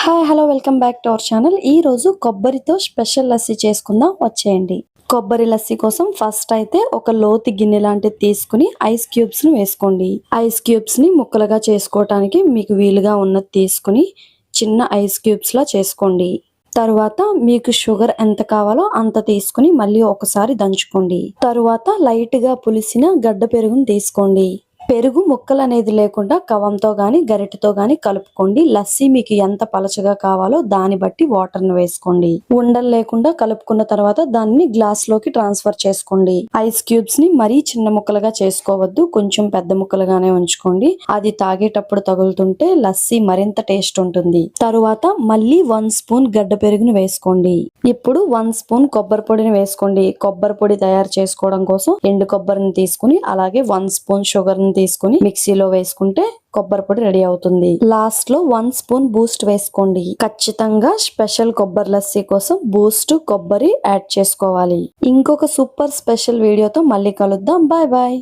Hi hello welcome back to our channel. ఈ రోజు కొబ్బరితో special lassi చేసుకుందాం, వచ్చేయండి. కొబ్బరి లస్సీ కోసం ఫస్ట్ అయితే ఒక లోతి గిన్నె లాంటిది తీసుకుని ఐస్ క్యూబ్స్ ని వేసుకోండి. ఐస్ క్యూబ్స్ ని ముక్కలుగా చేసుకోవటానికి మీకు వీలుగా ఉన్నది తీసుకుని చిన్న ఐస్ క్యూబ్స్ లా చేసుకోండి. తరువాత మీకు షుగర్ ఎంత కావాలో అంత తీసుకుని మళ్ళీ ఒకసారి దంచుకోండి. తరువాత లైట్ గా పులిసిన గడ్డ పెరుగును తీసుకోండి. పెరుగు ముక్కలు అనేది లేకుండా కవంతో గాని గరిటెతో గాని కలుపుకోండి. లస్సీ మీకు ఎంత పలచగా కావాలో దాన్ని బట్టి వాటర్ ను వేసుకోండి. ఉండలు లేకుండా కలుపుకున్న తర్వాత దాన్ని గ్లాస్ లోకి ట్రాన్స్ఫర్ చేసుకోండి. ఐస్ క్యూబ్స్ ని మరీ చిన్న ముక్కలుగా చేసుకోవద్దు, కొంచెం పెద్ద ముక్కలుగానే ఉంచుకోండి. అది తాగేటప్పుడు తగులుతుంటే లస్సీ మరింత టేస్ట్ ఉంటుంది. తరువాత మళ్ళీ 1 స్పూన్ గడ్డ పెరుగును వేసుకోండి. ఇప్పుడు 1 స్పూన్ కొబ్బరి పొడిని వేసుకోండి. కొబ్బరి పొడి తయారు చేసుకోవడం కోసం ఎండు కొబ్బరిని తీసుకుని అలాగే 1 స్పూన్ షుగర్ ని తీసుకుని మిక్సీలో వేసుకుంటే కొబ్బరి పొడి రెడీ అవుతుంది. లాస్ట్ లో 1 స్పూన్ బూస్ట్ వేసుకోండి. ఖచ్చితంగా స్పెషల్ కొబ్బరి లస్సీ కోసం బూస్ట్ కొబ్బరి యాడ్ చేసుకోవాలి. ఇంకొక సూపర్ స్పెషల్ వీడియోతో మళ్ళీ కలుద్దాం. Bye bye.